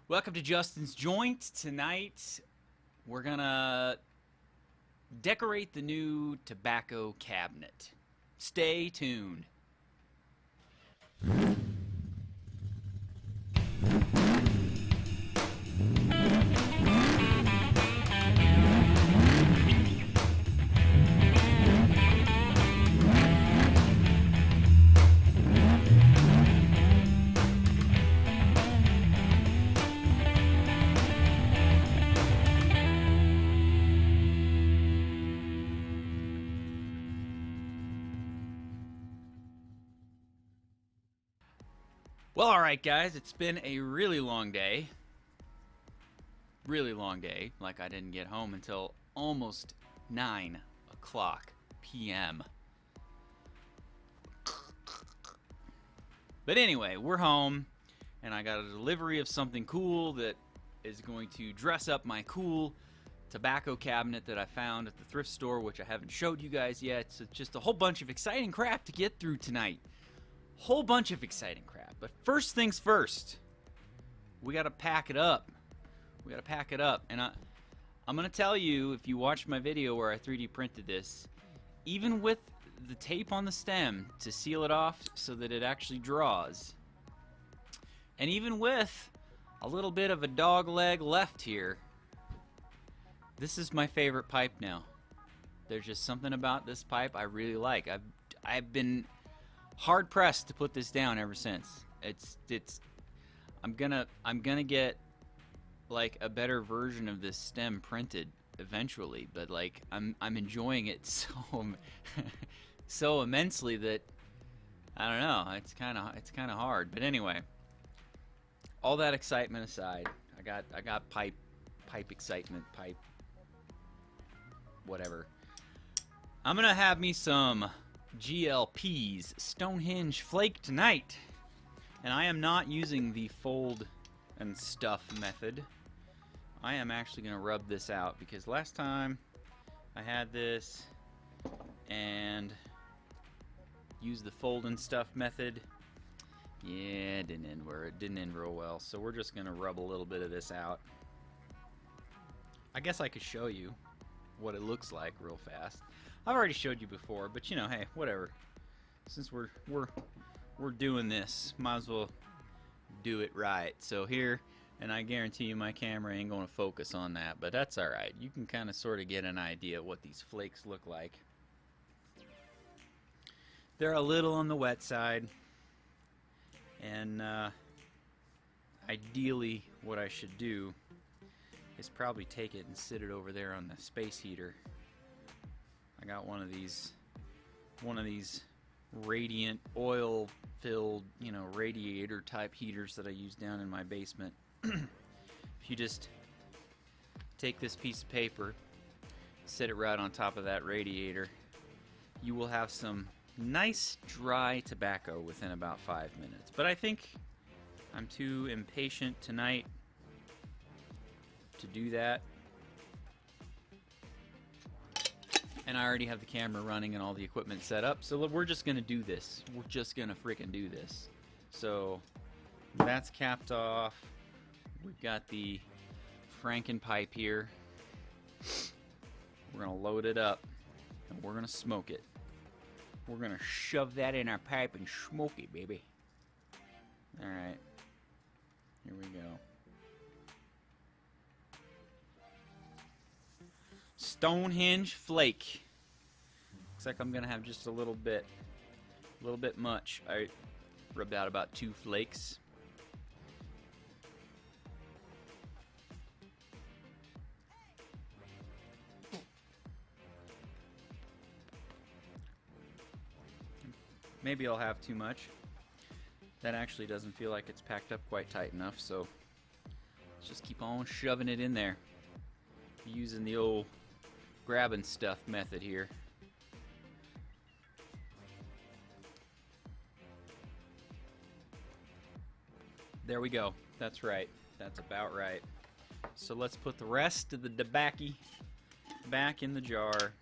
Welcome to Justin's Joint. Tonight, we're gonna decorate the new tobacco cabinet. Stay tuned. Well, alright guys, it's been a really long day. Really long day. Like I didn't get home until almost 9 o'clock p.m. But anyway, we're home, and I got a delivery of something cool that is going to dress up my cool tobacco cabinet that I found at the thrift store, which I haven't showed you guys yet. So just a whole bunch of exciting crap to get through tonight. Whole bunch of exciting crap. But first things first, we gotta pack it up. We gotta pack it up. And I'm gonna tell you, if you watched my video where I 3D printed this, even with the tape on the stem to seal it off so that it actually draws, and even with a little bit of a dog leg left here, this is my favorite pipe now. There's just something about this pipe I really like. I've been hard pressed to put this down ever since. I'm gonna get like a better version of this stem printed eventually, but like I'm enjoying it so immensely that I don't know, it's kind of hard. But anyway, all that excitement aside, I got pipe excitement, pipe whatever. I'm gonna have me some GLP's Stonehenge Flake tonight, and I am not using the fold and stuff method. I am actually going to rub this out, because last time I had this and used the fold and stuff method, yeah, it didn't end real well. So we're just going to rub a little bit of this out. I guess I could show you what it looks like real fast. I've already showed you before, but you know, hey, whatever. Since we're doing this, might as well do it right. So here, and I guarantee you my camera ain't gonna focus on that, but that's alright. You can kind of sort of get an idea of what these flakes look like. They're a little on the wet side, and ideally what I should do is probably take it and sit it over there on the space heater. I got one of these radiant oil filled, you know, radiator type heaters that I use down in my basement. If you just take this piece of paper, set it right on top of that radiator, you will have some nice dry tobacco within about 5 minutes. But I think I'm too impatient tonight to do that. And I already have the camera running and all the equipment set up, so we're just gonna do this. We're just gonna freaking do this. So that's capped off. We've got the Franken pipe here. We're gonna load it up and we're gonna smoke it. We're gonna shove that in our pipe and smoke it, baby. Alright, here we go. Stonehenge Flake. Looks like I'm gonna have just a little bit much. I rubbed out about 2 flakes. Maybe I'll have too much. That actually doesn't feel like it's packed up quite tight enough, so let's just keep on shoving it in there. Using the old grab and stuff method here. There we go. That's right. That's about right. So let's put the rest of the tobacco back in the jar,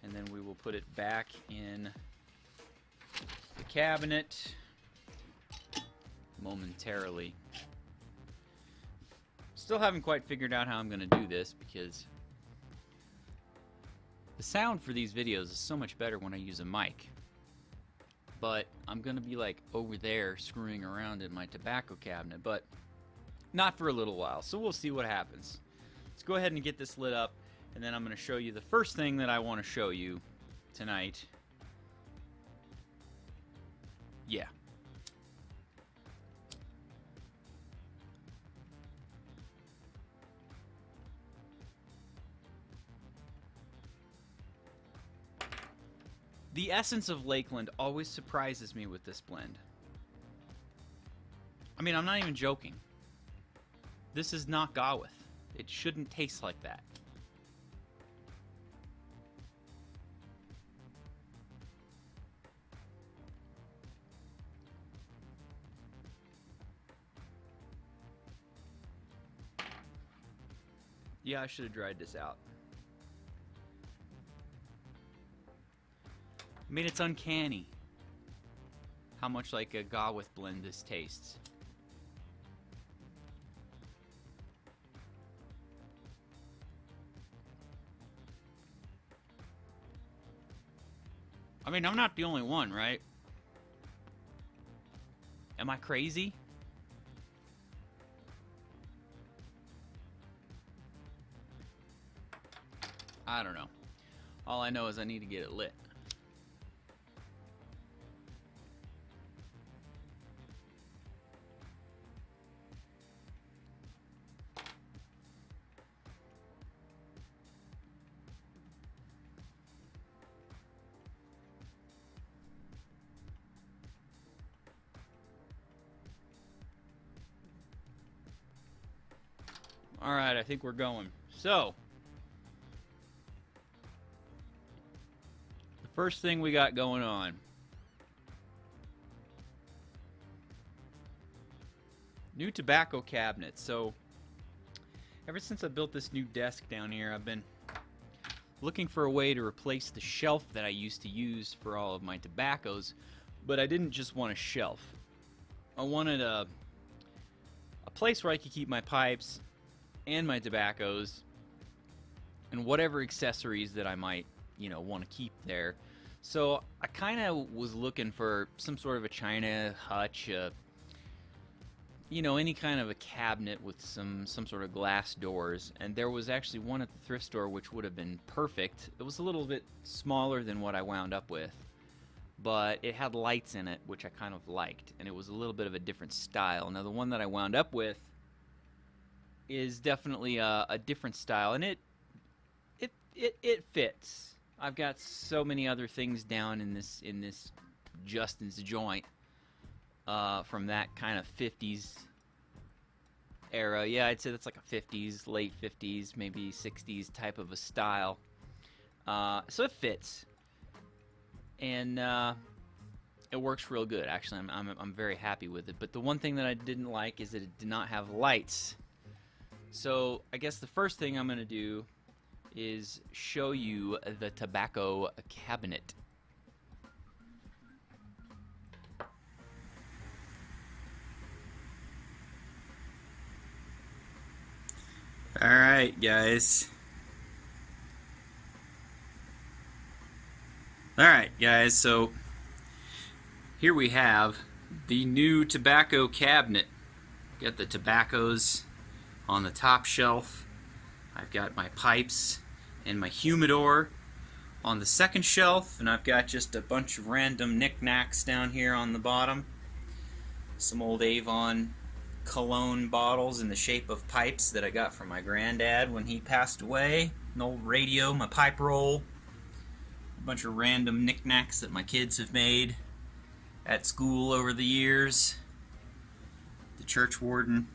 and then we will put it back in the cabinet momentarily. Still haven't quite figured out how I'm going to do this because the sound for these videos is so much better when I use a mic. But I'm going to be like over there screwing around in my tobacco cabinet, but not for a little while. So we'll see what happens. Let's go ahead and get this lit up, and then I'm going to show you the first thing that I want to show you tonight. Yeah. The essence of Lakeland always surprises me with this blend. I mean, I'm not even joking. This is not Gawith. It shouldn't taste like that. Yeah, I should have dried this out. I mean, it's uncanny how much like a Gawith blend this tastes. I mean, I'm not the only one, right? Am I crazy? I don't know. All I know is I need to get it lit. All right, I think we're going. So, the first thing we got going on. New tobacco cabinet. So, ever since I built this new desk down here, I've been looking for a way to replace the shelf that I used to use for all of my tobaccos, but I didn't just want a shelf. I wanted a place where I could keep my pipes and my tobaccos and whatever accessories that I might, want to keep there. So I kind of was looking for some sort of a china hutch, any kind of a cabinet with some sort of glass doors. And there was actually one at the thrift store which would have been perfect. It was a little bit smaller than what I wound up with, but it had lights in it, which I kind of liked, and it was a little bit of a different style. Now the one that I wound up with is definitely a different style, and it fits. I've got so many other things down in this Justin's joint from that kind of 50s era. Yeah, I'd say that's like a 50s, late 50s, maybe 60s type of a style. So it fits, and it works real good. Actually, I'm very happy with it. But the one thing that I didn't like is that it did not have lights. So I guess the first thing I'm going to do is show you the tobacco cabinet. Alright, guys. Alright, guys, so here we have the new tobacco cabinet. Got the tobaccos on the top shelf. I've got my pipes and my humidor on the second shelf, and I've got just a bunch of random knickknacks down here on the bottom. Some old Avon cologne bottles in the shape of pipes that I got from my granddad when he passed away. An old radio, my pipe roll, a bunch of random knickknacks that my kids have made at school over the years, the church warden,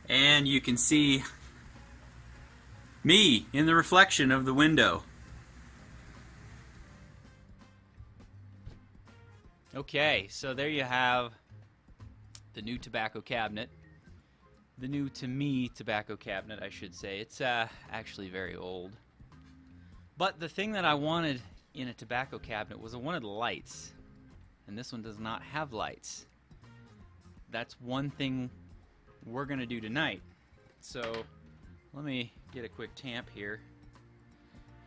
and you can see me in the reflection of the window. Okay, so there you have the new tobacco cabinet. The new, to me, tobacco cabinet, I should say. It's actually very old. But the thing that I wanted in a tobacco cabinet was I wanted lights. And this one does not have lights. That's one thing we're gonna do tonight. So let me get a quick tamp here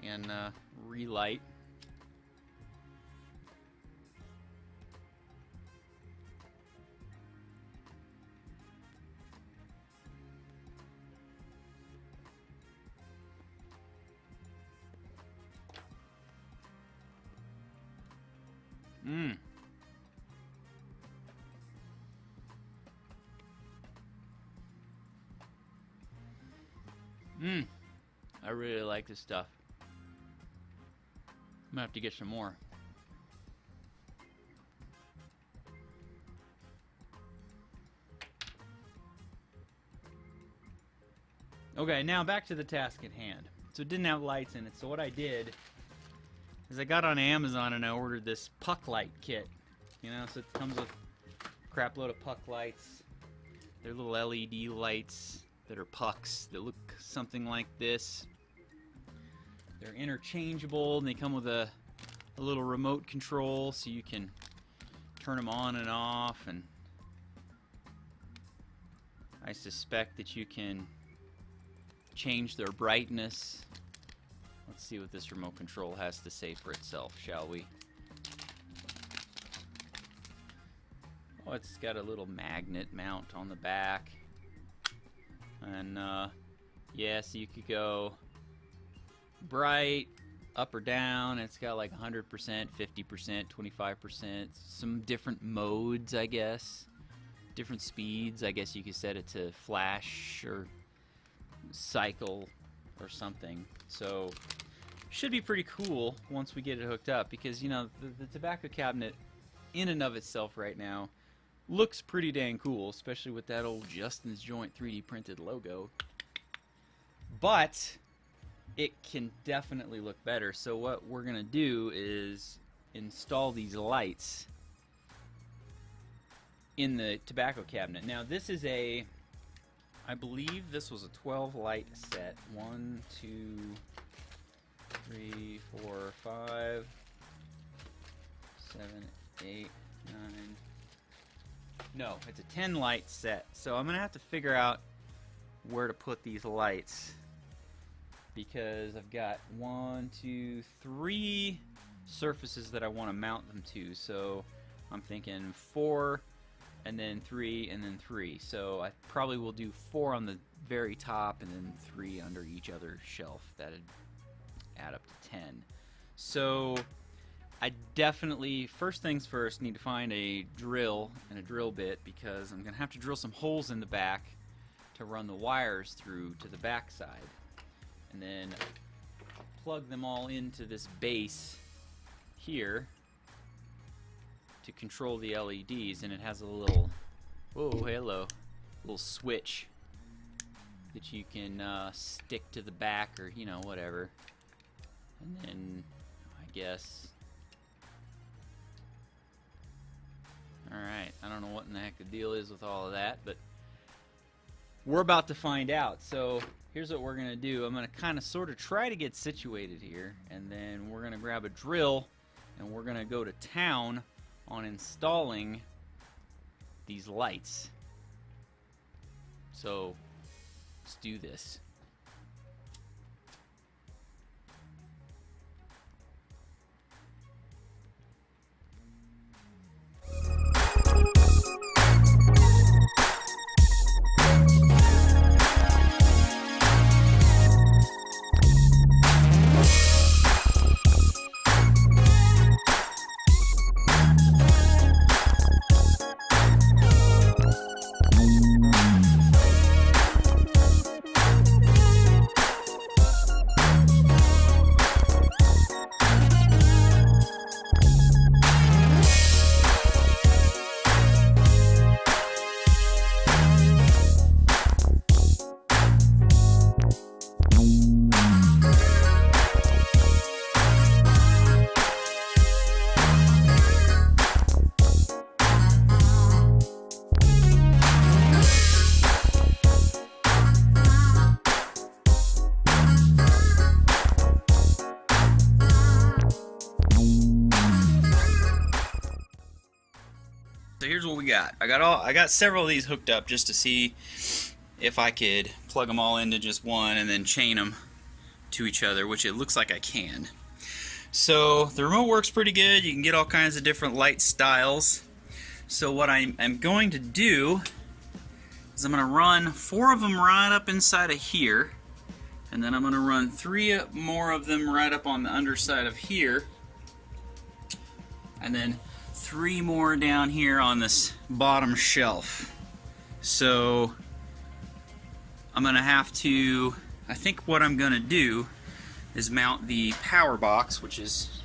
and relight. I really like this stuff. I'm gonna have to get some more. Okay, now back to the task at hand. So it didn't have lights in it, so what I did is I got on Amazon and I ordered this puck light kit. You know, so it comes with a crap load of puck lights. They're little LED lights that are pucks that look something like this. They're interchangeable and they come with a little remote control so you can turn them on and off, and I suspect that you can change their brightness. Let's see what this remote control has to say for itself, shall we? Oh, it's got a little magnet mount on the back. And, yeah, so you could go bright, up or down. It's got like 100%, 50%, 25%. Some different modes, I guess. Different speeds. I guess you could set it to flash or cycle or something. So should be pretty cool once we get it hooked up, because, you know, the tobacco cabinet in and of itself right now looks pretty dang cool, especially with that old Justin's Joint 3D printed logo. But it can definitely look better. So what we're gonna do is install these lights in the tobacco cabinet. Now this is a, I believe this was a 12 light set. 1, 2, 3, 4, 5, 7, 8, 9. No, it's a 10 light set. So I'm gonna have to figure out where to put these lights, because I've got 1, 2, 3 surfaces that I want to mount them to. So I'm thinking 4 and then 3 and then 3. So I probably will do 4 on the very top and then 3 under each other shelf. That'd add up to 10. So I definitely, first things first, need to find a drill and a drill bit, because I'm gonna have to drill some holes in the back to run the wires through to the back side, and then plug them all into this base here to control the LEDs. And it has a little, whoa, hello, little switch that you can stick to the back, or, you know, whatever. And then I guess, alright, I don't know what in the heck the deal is with all of that, but we're about to find out. So here's what we're going to do. I'm going to kind of sort of try to get situated here, and then we're going to grab a drill and we're going to go to town on installing these lights. So let's do this. here's what we got. I got several of these hooked up just to see if I could plug them all into just one and then chain them to each other, which it looks like I can. So the remote works pretty good. You can get all kinds of different light styles. So what I'm going to do is I'm going to run 4 of them right up inside of here, and then I'm going to run 3 more of them right up on the underside of here, and then 3 more down here on this bottom shelf. So I'm going to have to, I think what I'm going to do is mount the power box, which is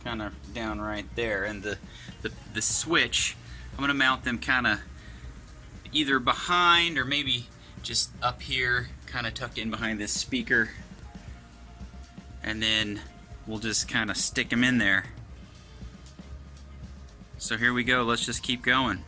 kind of down right there, and the switch, I'm going to mount them kind of either behind or maybe just up here, kind of tucked in behind this speaker, and then we'll just kind of stick them in there. So here we go, let's just keep going.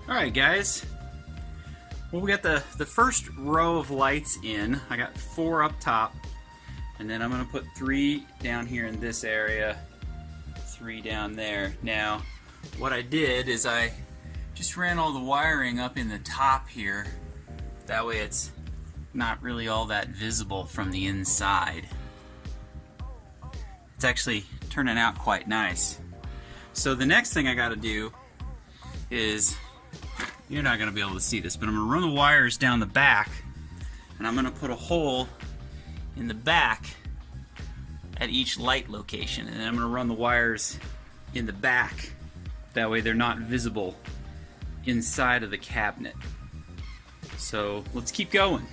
Alright guys, well we got the first row of lights in. I got 4 up top, and then I'm going to put 3 down here in this area, 3 down there. Now what I did is I just ran all the wiring up in the top here, that way it's not really all that visible from the inside. It's actually turning out quite nice. So the next thing I got to do is, you're not going to be able to see this, but I'm going to run the wires down the back, and I'm going to put a hole in the back at each light location, and then I'm going to run the wires in the back, that way they're not visible inside of the cabinet. So let's keep going.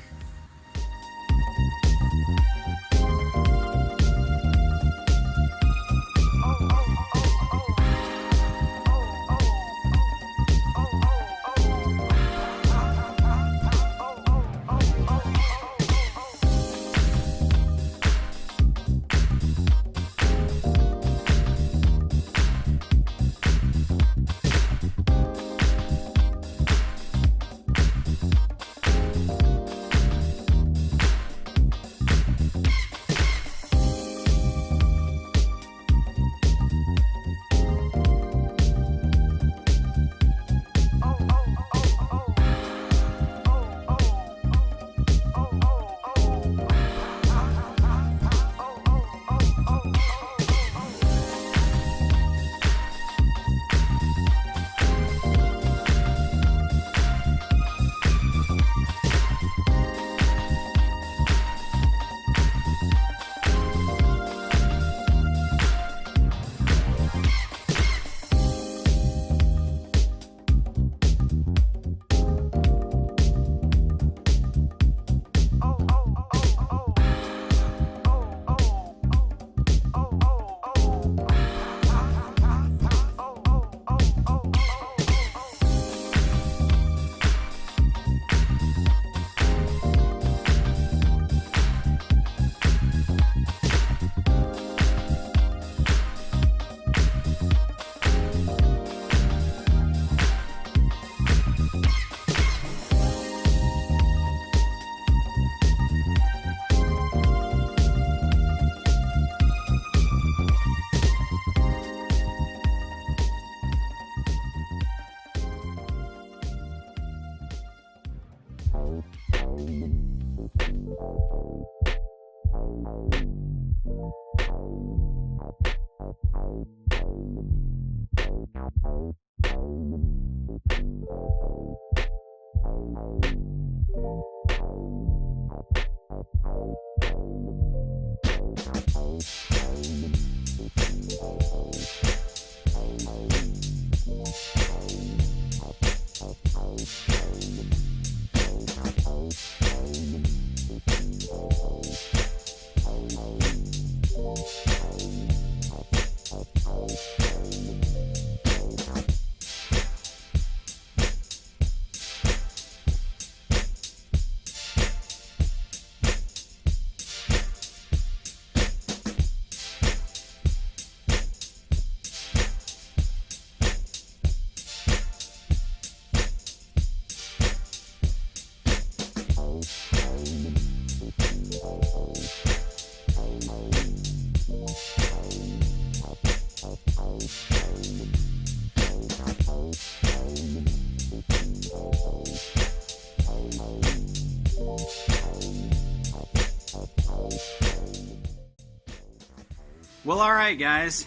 Well, alright guys,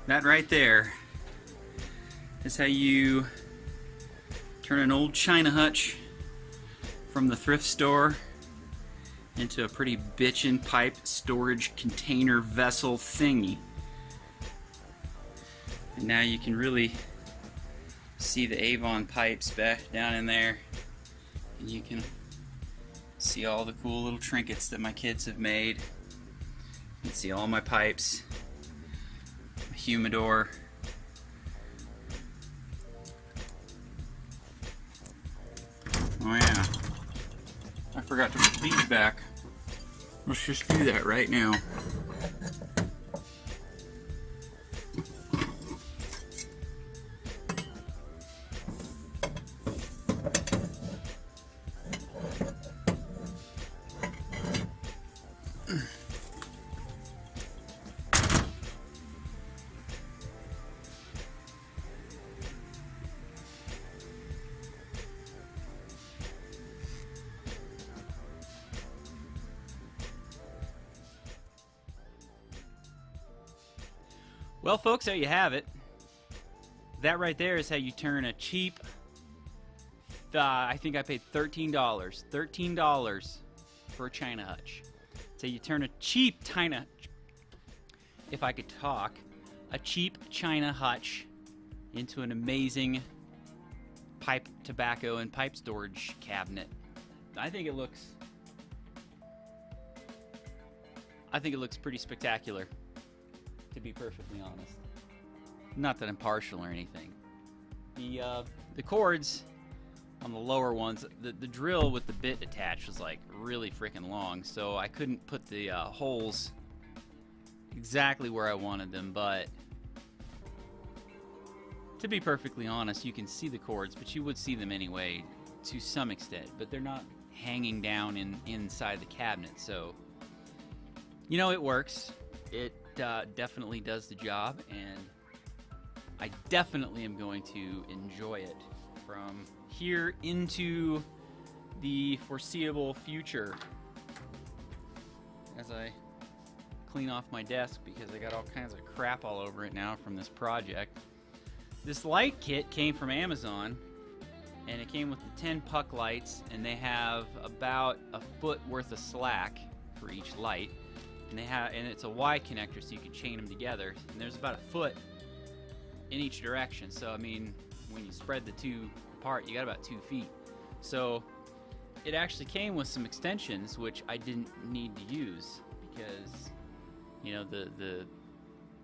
that right there is how you turn an old China hutch from the thrift store into a pretty bitchin' pipe storage container vessel thingy. And now you can really see the Avon pipes back down in there, and you can see all the cool little trinkets that my kids have made. You can see all my pipes, my humidor. Oh yeah, I forgot to put these back. Let's just do that right now. Well, folks, there you have it. That right there is how you turn a cheap, I think I paid $13. $13 for a China hutch. So you turn a cheap China, if I could talk, a cheap China hutch into an amazing pipe, tobacco, and pipe storage cabinet. I think it looks pretty spectacular, to be perfectly honest. Not that I'm partial or anything. The cords on the lower ones, the drill with the bit attached was like really freaking long, so I couldn't put the holes exactly where I wanted them, but to be perfectly honest, you can see the cords, but you would see them anyway to some extent, but they're not hanging down inside the cabinet, so you know, it works. It definitely does the job, and I definitely am going to enjoy it from here into the foreseeable future as I clean off my desk because I got all kinds of crap all over it now from this project. This light kit came from Amazon, and it came with the 10 puck lights, and they have about a foot worth of slack for each light. And it's a Y connector, so you can chain them together. And there's about a foot in each direction. So I mean, when you spread the two apart, you got about 2 feet. So it actually came with some extensions, which I didn't need to use because, you know, the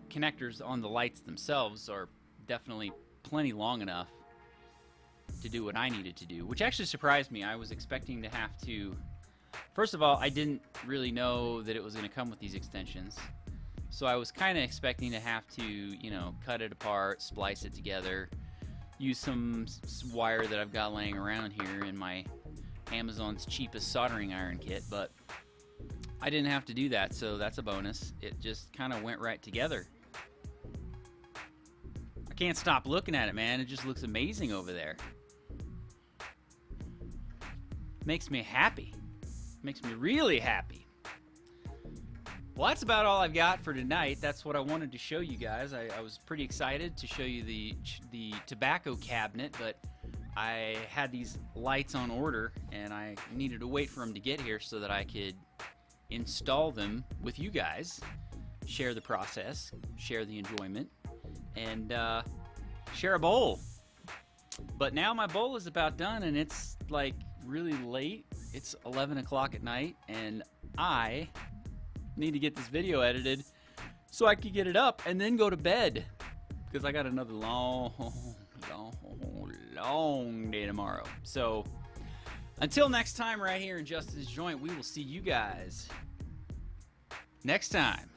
connectors on the lights themselves are definitely plenty long enough to do what I needed to do, which actually surprised me. I was expecting to have to. First of all, I didn't really know that it was going to come with these extensions, so I was kind of expecting to have to, you know, cut it apart, splice it together, use some wire that I've got laying around here in my Amazon's cheapest soldering iron kit, but I didn't have to do that, so that's a bonus. It just kind of went right together. I can't stop looking at it, man. It just looks amazing over there. makes me happy. Makes me really happy. Well, that's about all I've got for tonight. That's what I wanted to show you guys. I was pretty excited to show you the tobacco cabinet, but I had these lights on order, and I needed to wait for them to get here so that I could install them with you guys, share the process, share the enjoyment, and share a bowl. But now my bowl is about done, and it's like really late. It's 11 o'clock at night, and I need to get this video edited so I can get it up and then go to bed, because I got another long day tomorrow. So until next time, right here in Justice Joint, we will see you guys next time.